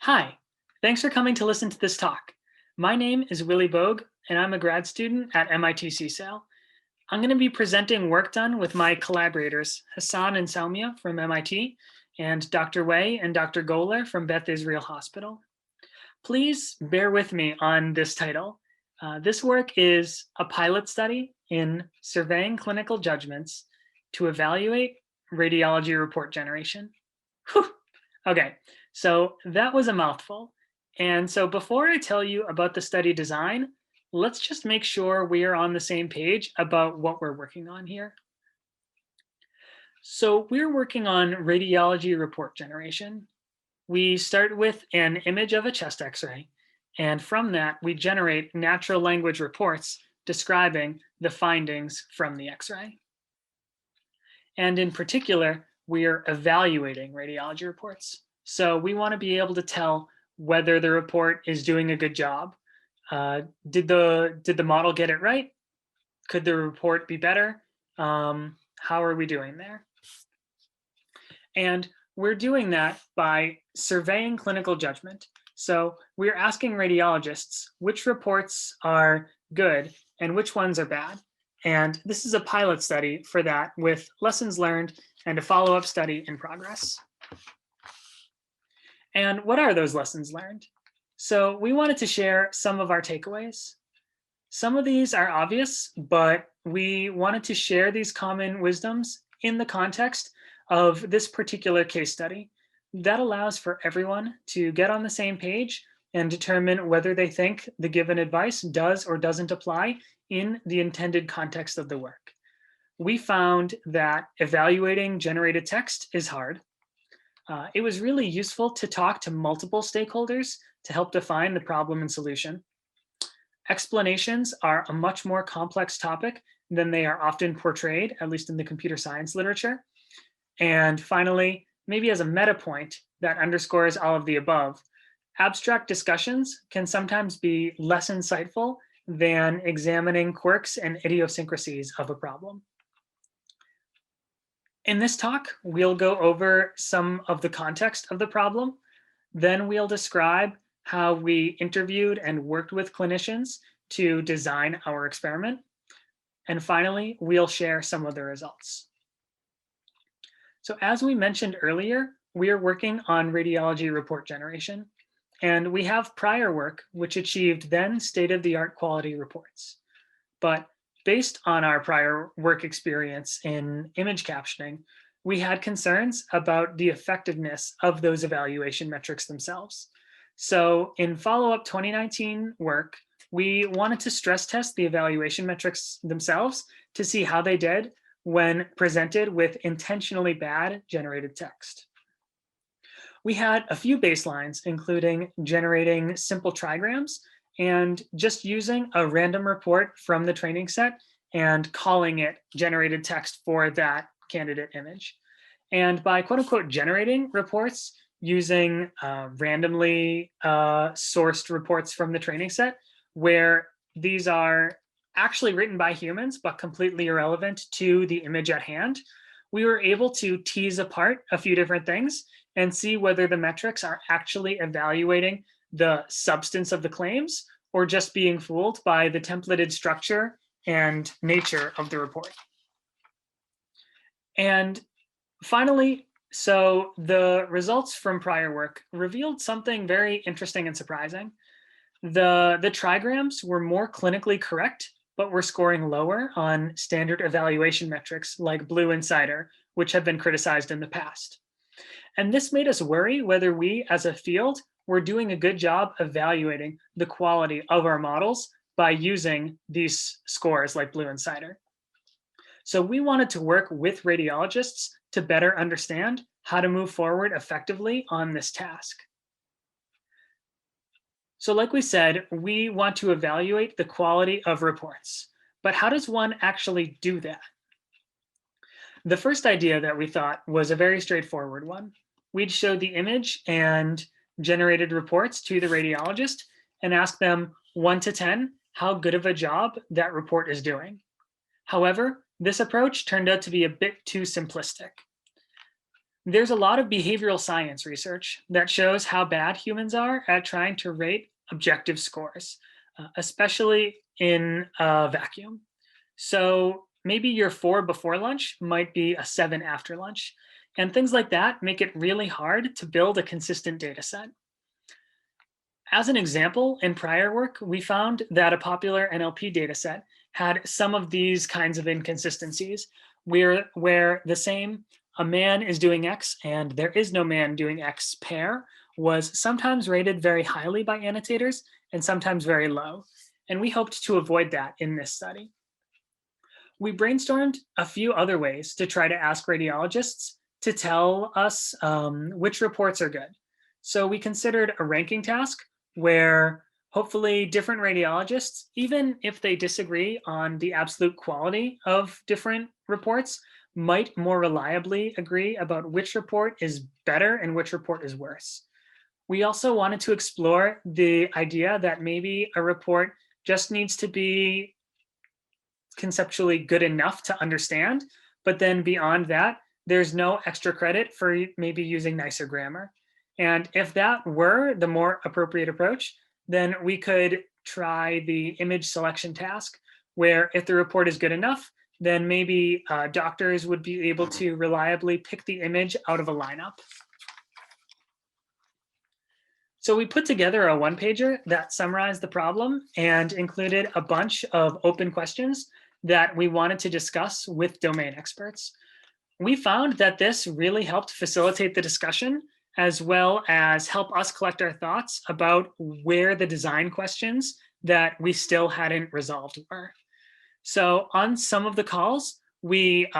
Hi, thanks for coming to listen to this talk. My name is Willie Boag, and I'm a grad student at MIT CSAIL. I'm going to be presenting work done with my collaborators, Hassan and Salmia from MIT, and Dr. Wei and Dr. Goehler from Beth Israel Hospital. Please bear with me on this title. This work is a pilot study in surveying clinical judgments to evaluate radiology report generation. Whew. Okay, so that was a mouthful. And so before I tell you about the study design, let's just make sure we are on the same page about what we're working on here. So we're working on radiology report generation. We start with an image of a chest x-ray, and from that we generate natural language reports describing the findings from the x-ray. And in particular, we're evaluating radiology reports. So we want to be able to tell whether the report is doing a good job. Did the model get it right? Could the report be better? How are we doing there? And we're doing that by surveying clinical judgment. So we're asking radiologists which reports are good and which ones are bad. And this is a pilot study for that with lessons learned and a follow-up study in progress. And what are those lessons learned? So we wanted to share some of our takeaways. Some of these are obvious, but we wanted to share these common wisdoms in the context of this particular case study. That allows for everyone to get on the same page and determine whether they think the given advice does or doesn't apply in the intended context of the work. We found that evaluating generated text is hard. It was really useful to talk to multiple stakeholders to help define the problem and solution. Explanations are a much more complex topic than they are often portrayed, at least in the computer science literature. And finally, maybe as a meta point that underscores all of the above, abstract discussions can sometimes be less insightful than examining quirks and idiosyncrasies of a problem. In this talk, we'll go over some of the context of the problem. Then we'll describe how we interviewed and worked with clinicians to design our experiment. And finally, we'll share some of the results. So as we mentioned earlier, we are working on radiology report generation, and we have prior work which achieved then state-of-the-art quality reports. But based on our prior work experience in image captioning, we had concerns about the effectiveness of those evaluation metrics themselves. So in follow-up 2019 work, we wanted to stress test the evaluation metrics themselves to see how they did when presented with intentionally bad generated text. We had a few baselines, including generating simple trigrams and just using a random report from the training set and calling it generated text for that candidate image. And by quote unquote generating reports using randomly sourced reports from the training set, where these are actually written by humans, but completely irrelevant to the image at hand, we were able to tease apart a few different things and see whether the metrics are actually evaluating the substance of the claims or just being fooled by the templated structure and nature of the report. And finally, so the results from prior work revealed something very interesting and surprising. The trigrams were more clinically correct, but were scoring lower on standard evaluation metrics like Blue and Cider, which have been criticized in the past. And this made us worry whether we, as a field, were doing a good job evaluating the quality of our models by using these scores like Blue and Cider. So we wanted to work with radiologists to better understand how to move forward effectively on this task. So like we said, we want to evaluate the quality of reports, but how does one actually do that? The first idea that we thought was a very straightforward one. We'd show the image and generated reports to the radiologist and ask them 1 to 10 how good of a job that report is doing. However, this approach turned out to be a bit too simplistic. There's a lot of behavioral science research that shows how bad humans are at trying to rate objective scores, especially in a vacuum. So maybe your 4 before lunch might be a 7 after lunch. And things like that make it really hard to build a consistent data set. As an example, in prior work, we found that a popular NLP dataset had some of these kinds of inconsistencies where the same a man is doing X and there is no man doing X pair was sometimes rated very highly by annotators and sometimes very low. And we hoped to avoid that in this study. We brainstormed a few other ways to try to ask radiologists to tell us which reports are good. So we considered a ranking task where hopefully different radiologists, even if they disagree on the absolute quality of different reports, might more reliably agree about which report is better and which report is worse. We also wanted to explore the idea that maybe a report just needs to be conceptually good enough to understand, but then beyond that, there's no extra credit for maybe using nicer grammar. And if that were the more appropriate approach, then we could try the image selection task, where if the report is good enough, then maybe doctors would be able to reliably pick the image out of a lineup. So we put together a one-pager that summarized the problem and included a bunch of open questions that we wanted to discuss with domain experts. We found that this really helped facilitate the discussion as well as help us collect our thoughts about where the design questions that we still hadn't resolved were. So on some of the calls, we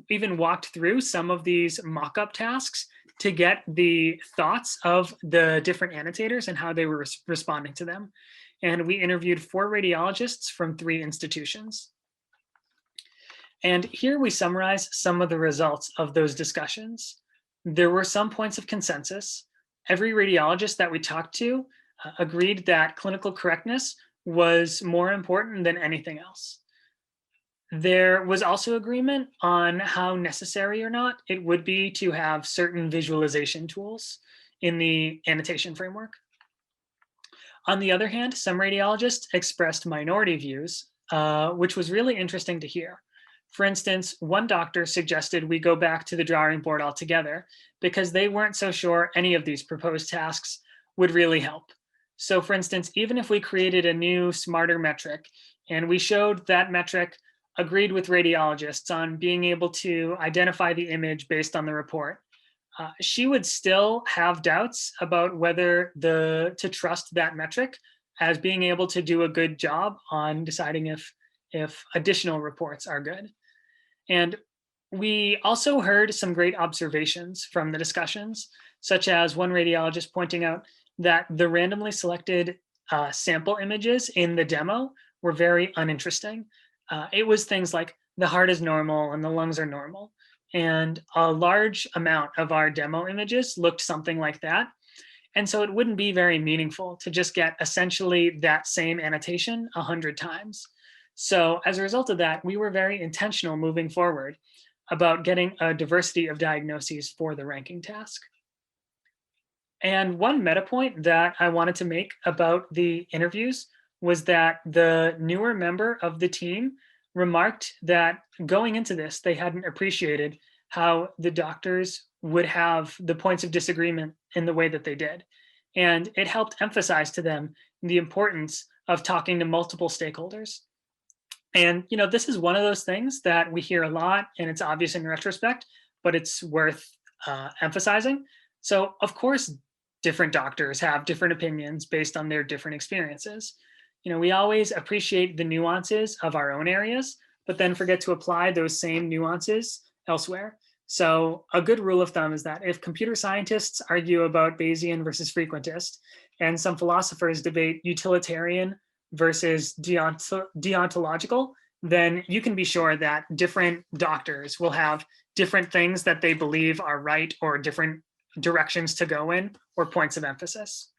even walked through some of these mock-up tasks to get the thoughts of the different annotators and how they were responding to them. And we interviewed 4 radiologists from 3 institutions. And here we summarize some of the results of those discussions. There were some points of consensus. Every radiologist that we talked to agreed that clinical correctness was more important than anything else. There was also agreement on how necessary or not it would be to have certain visualization tools in the annotation framework. On the other hand, some radiologists expressed minority views, which was really interesting to hear. For instance, one doctor suggested we go back to the drawing board altogether because they weren't so sure any of these proposed tasks would really help. So for instance, even if we created a new, smarter metric and we showed that metric agreed with radiologists on being able to identify the image based on the report, she would still have doubts about whether to trust that metric as being able to do a good job on deciding if additional reports are good. And we also heard some great observations from the discussions, such as one radiologist pointing out that the randomly selected sample images in the demo were very uninteresting. It was things like the heart is normal and the lungs are normal. And a large amount of our demo images looked something like that. And so it wouldn't be very meaningful to just get essentially that same annotation 100 times. So as a result of that, we were very intentional moving forward about getting a diversity of diagnoses for the ranking task. And one meta point that I wanted to make about the interviews was that the newer member of the team remarked that going into this, they hadn't appreciated how the doctors would have the points of disagreement in the way that they did. And it helped emphasize to them the importance of talking to multiple stakeholders. And this is one of those things that we hear a lot, and it's obvious in retrospect, but it's worth emphasizing. So of course, different doctors have different opinions based on their different experiences. We always appreciate the nuances of our own areas, but then forget to apply those same nuances elsewhere. So a good rule of thumb is that if computer scientists argue about Bayesian versus frequentist, and some philosophers debate utilitarian versus deontological, then you can be sure that different doctors will have different things that they believe are right or different directions to go in or points of emphasis.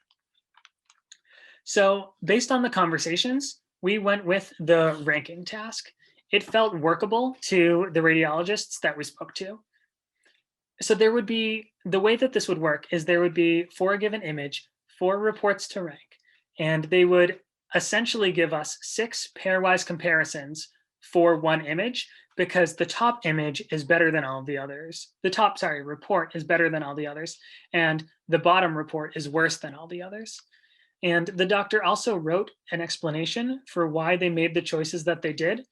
So based on the conversations, we went with the ranking task. It felt workable to the radiologists that we spoke to. So there would be, the way that this would work is there would be, for a given image, 4 reports to rank, and they would essentially give us 6 pairwise comparisons for one image, because the top image is better than all of the others. The top, sorry, report is better than all the others, and the bottom report is worse than all the others. And the doctor also wrote an explanation for why they made the choices that they did,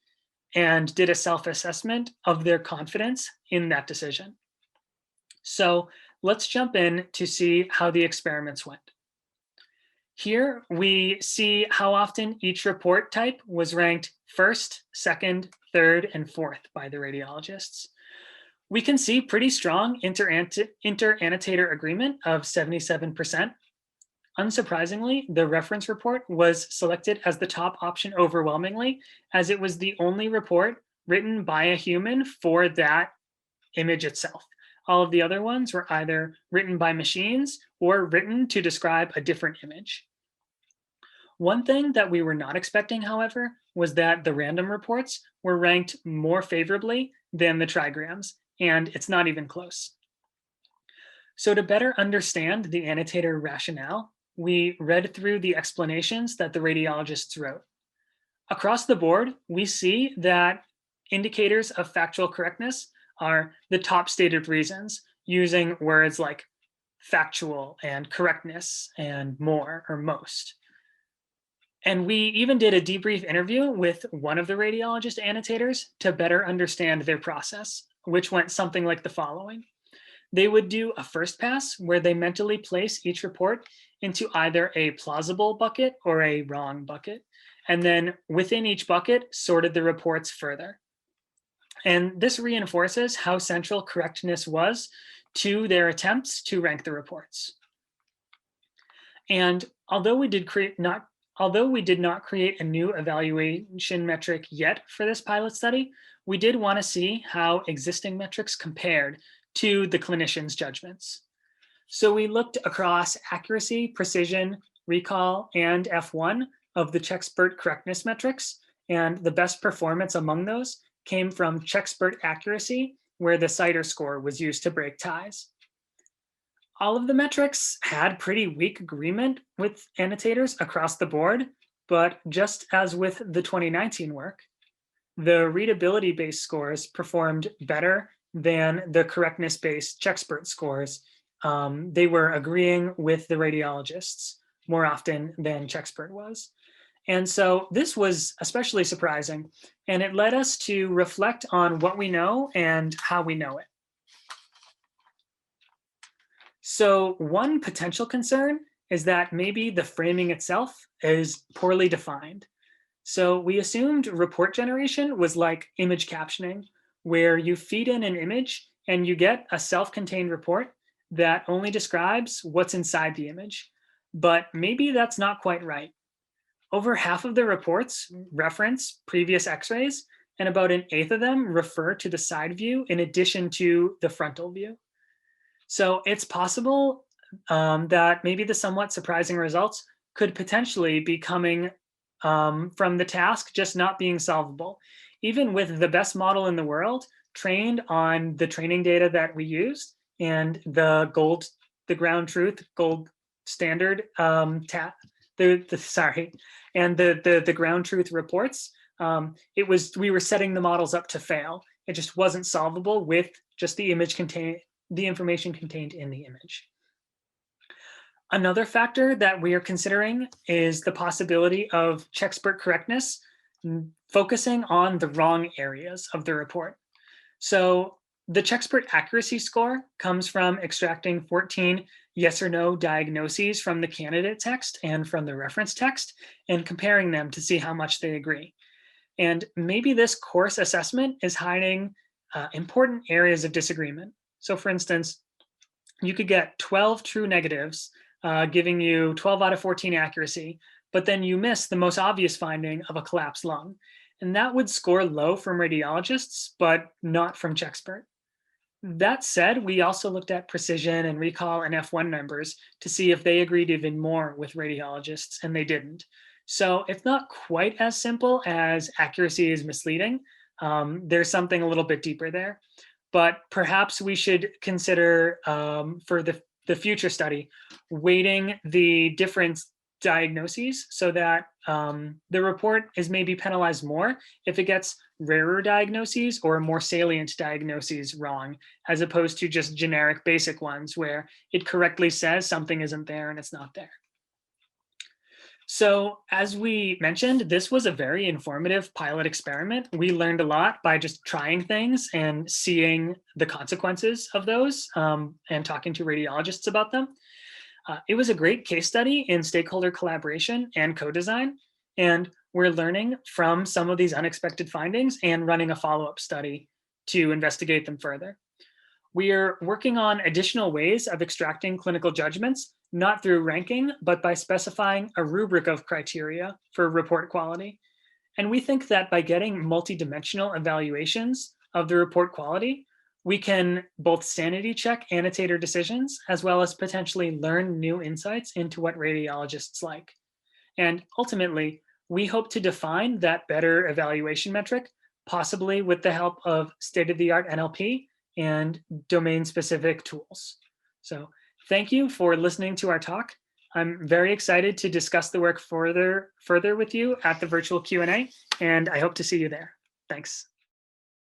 and did a self-assessment of their confidence in that decision. So let's jump in to see how the experiments went. Here we see how often each report type was ranked first, second, third, and fourth by the radiologists. We can see pretty strong inter-annotator agreement of 77%. Unsurprisingly, the reference report was selected as the top option overwhelmingly, as it was the only report written by a human for that image itself. All of the other ones were either written by machines or written to describe a different image. One thing that we were not expecting, however, was that the random reports were ranked more favorably than the trigrams, and it's not even close. So to better understand the annotator rationale, we read through the explanations that the radiologists wrote. Across the board, we see that indicators of factual correctness are the top stated reasons, using words like factual and correctness and more or most. And we even did a debrief interview with one of the radiologist annotators to better understand their process, which went something like the following. They would do a first pass where they mentally place each report into either a plausible bucket or a wrong bucket, and then within each bucket sorted the reports further. And this reinforces how central correctness was to their attempts to rank the reports. And although we did not create a new evaluation metric yet for this pilot study, we did want to see how existing metrics compared to the clinician's judgments. So we looked across accuracy, precision, recall, and F1 of the CheckSpurt correctness metrics, and the best performance among those came from CheckSpurt accuracy, where the CITER score was used to break ties. All of the metrics had pretty weak agreement with annotators across the board, but just as with the 2019 work, the readability-based scores performed better than the correctness-based CheckSpurt scores. They were agreeing with the radiologists more often than CheckSpurt was. And so this was especially surprising, and it led us to reflect on what we know and how we know it. So one potential concern is that maybe the framing itself is poorly defined. So we assumed report generation was like image captioning, where you feed in an image and you get a self-contained report that only describes what's inside the image. But maybe that's not quite right. Over half of the reports reference previous x-rays, and about an eighth of them refer to the side view in addition to the frontal view. So it's possible that maybe the somewhat surprising results could potentially be coming from the task just not being solvable. Even with the best model in the world, trained on the training data that we used and the ground truth, gold standard the ground truth reports, we were setting the models up to fail. It just wasn't solvable with just the information contained in the image. Another factor that we are considering is the possibility of CheckSpurt correctness focusing on the wrong areas of the report. So the CheckSpurt accuracy score comes from extracting 14 yes or no diagnoses from the candidate text and from the reference text and comparing them to see how much they agree. And maybe this coarse assessment is hiding important areas of disagreement. So for instance, you could get 12 true negatives, giving you 12 out of 14 accuracy, but then you miss the most obvious finding of a collapsed lung. And that would score low from radiologists, but not from CheckSpurt. That said, we also looked at precision and recall and F1 numbers to see if they agreed even more with radiologists, and they didn't. So it's not quite as simple as accuracy is misleading. There's something a little bit deeper there. but perhaps we should consider for the future study, weighting the different diagnoses so that the report is maybe penalized more if it gets rarer diagnoses or more salient diagnoses wrong, as opposed to just generic basic ones where it correctly says something isn't there and it's not there. So as we mentioned, this was a very informative pilot experiment. We learned a lot by just trying things and seeing the consequences of those and talking to radiologists about them. It was a great case study in stakeholder collaboration and co-design, and we're learning from some of these unexpected findings and running a follow-up study to investigate them further. We are working on additional ways of extracting clinical judgments, not through ranking, but by specifying a rubric of criteria for report quality. And we think that by getting multidimensional evaluations of the report quality, we can both sanity check annotator decisions, as well as potentially learn new insights into what radiologists like. And ultimately, we hope to define that better evaluation metric, possibly with the help of state-of-the-art NLP and domain-specific tools. So thank you for listening to our talk. I'm very excited to discuss the work further with you at the virtual Q&A, and I hope to see you there. Thanks.